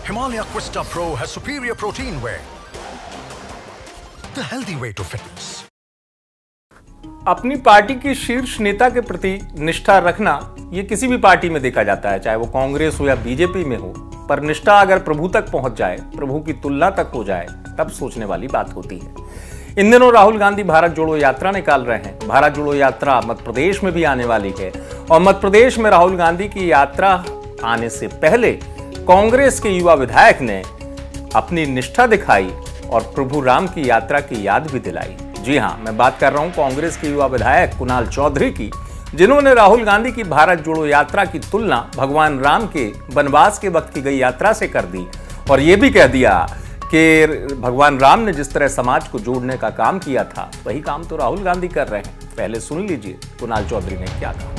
Himalaya Quista Pro has superior protein whey. The healthy way to fitness. अपनी party की शीर्ष नेता के प्रति निष्ठा रखना ये किसी भी पार्टी में देखा जाता है, चाहे वो कांग्रेस हो या बीजेपी में हो। पर निष्ठा अगर प्रभु तक पहुंच जाए, प्रभु की तुलना तक हो जाए, तब सोचने वाली बात होती है। इन दिनों राहुल गांधी भारत जोड़ो यात्रा निकाल रहे हैं। भारत जोड़ो यात्रा मध्य प्रदेश में भी आने वाली है और मध्य प्रदेश में राहुल गांधी की यात्रा आने से पहले कांग्रेस के युवा विधायक ने अपनी निष्ठा दिखाई और प्रभु राम की यात्रा की याद भी दिलाई। जी हां, मैं बात कर रहा हूं कांग्रेस के युवा विधायक कुणाल चौधरी की, जिन्होंने राहुल गांधी की भारत जोड़ो यात्रा की तुलना भगवान राम के वनवास के वक्त की गई यात्रा से कर दी और यह भी कह दिया कि भगवान राम ने जिस तरह समाज को जोड़ने का काम किया था, वही काम तो राहुल गांधी कर रहे हैं। पहले सुन लीजिए कुणाल चौधरी ने क्या कहा।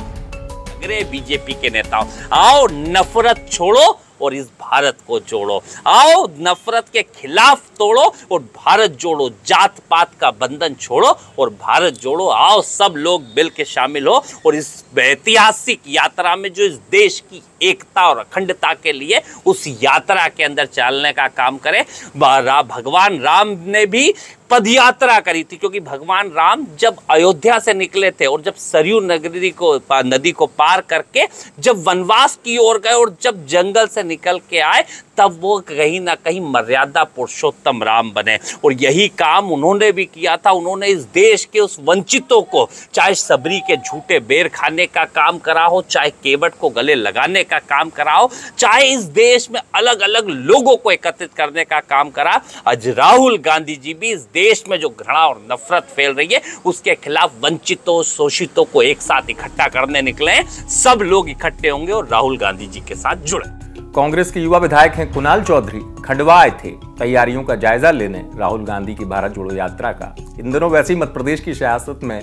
अरे बीजेपी के नेताओं, आओ नफरत छोड़ो और इस भारत को जोड़ो। आओ नफरत के खिलाफ तोड़ो और भारत जोड़ो। जात पात का बंधन छोड़ो और भारत जोड़ो। आओ सब लोग मिल के शामिल हो और इस ऐतिहासिक यात्रा में जो इस देश की एकता और अखंडता के लिए उस यात्रा के अंदर चलने का काम करें। भगवान राम ने भी पद यात्रा करी थी, क्योंकि भगवान राम जब अयोध्या से निकले थे और जब सरयू नदी को पार करके जब वनवास की ओर गए और जब जंगल से निकल के आए, तब वो कहीं ना कहीं मर्यादा पुरुषोत्तम राम बने। और यही काम उन्होंने भी किया था। उन्होंने इस देश के उस वंचितों को, चाहे सबरी के झूठे बेर खाने का काम करा हो, चाहे केवट को गले लगाने का काम करा हो, चाहे इस देश में अलग अलग लोगों को एकत्रित करने का काम करा। आज राहुल गांधी जी भी इस देश में जो घृणा और नफरत फैल रही है, उसके खिलाफ वंचितों शोषितों को एक साथ इकट्ठा करने निकले हैं। सब लोग इकट्ठे होंगे और राहुल गांधी जी के साथ जुड़े। कांग्रेस के युवा विधायक हैं कुणाल चौधरी, खंडवा आए थे तैयारियों का जायजा लेने राहुल गांधी की भारत जोड़ो यात्रा का। इन दिनों वैसे ही मध्य प्रदेश की सियासत में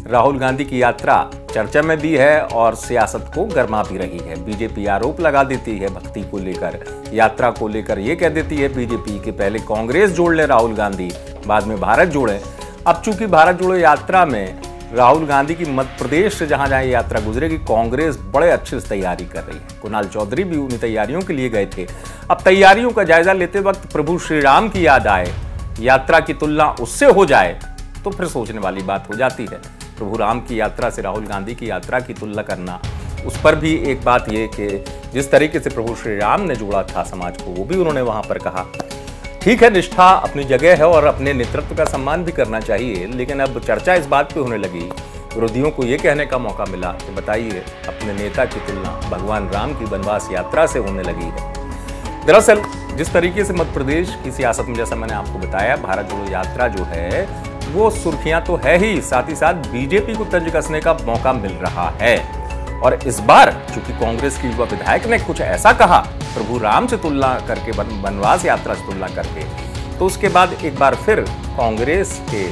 राहुल गांधी की यात्रा चर्चा में भी है और सियासत को गर्मा भी रही है। बीजेपी आरोप लगा देती है भक्ति को लेकर, यात्रा को लेकर ये कह देती है बीजेपी कि पहले कांग्रेस जोड़ ले राहुल गांधी, बाद में भारत जोड़े। अब चूंकि भारत जोड़ो यात्रा में राहुल गांधी की मध्य प्रदेश से जहां जहां यात्रा गुजरेगी, कांग्रेस बड़े अच्छे से तैयारी कर रही है। कुणाल चौधरी भी उन्हीं तैयारियों के लिए गए थे। अब तैयारियों का जायजा लेते वक्त प्रभु श्री राम की याद आए, यात्रा की तुलना उससे हो जाए, तो फिर सोचने वाली बात हो जाती है। प्रभु राम की यात्रा से राहुल गांधी की यात्रा की तुलना करना, उस पर भी एक बात यह कि जिस तरीके से प्रभु श्री राम ने जोड़ा था समाज को, वो भी उन्होंने वहां पर कहा। ठीक है, निष्ठा अपनी जगह है और अपने नेतृत्व का सम्मान भी करना चाहिए, लेकिन अब चर्चा इस बात पे होने लगी, विरोधियों को यह कहने का मौका मिला कि बताइए अपने नेता की तुलना भगवान राम की वनवास यात्रा से होने लगी है। दरअसल जिस तरीके से मध्य प्रदेश की सियासत में, जैसा मैंने आपको बताया, भारत जोड़ो यात्रा जो है वो सुर्खियां तो है ही, साथ ही साथ बीजेपी को तंज कसने का मौका मिल रहा है। और इस बार चूंकि कांग्रेस के युवा विधायक ने कुछ ऐसा कहा प्रभु राम से तुलना करके, वनवास यात्रा से तुलना करके, तो उसके बाद एक बार फिर कांग्रेस के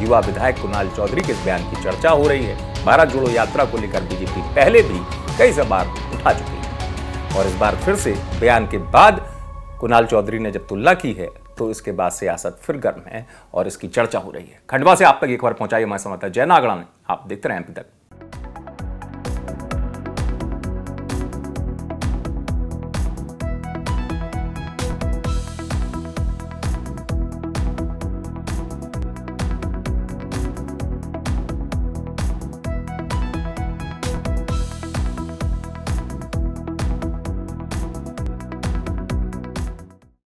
युवा विधायक कुणाल चौधरी के बयान की चर्चा हो रही है। भारत जोड़ो यात्रा को लेकर बीजेपी पहले भी कई बार उठा चुकी है और इस बार फिर से बयान के बाद कुणाल चौधरी ने जब तुलना की है, तो इसके बाद सियासत फिर गर्म है और इसकी चर्चा हो रही है। खंडवा से आप तक एक खबर पहुंचाई हमारे संवाददाता जय नागड़ा ने। आप देखते रहे एमपी तक।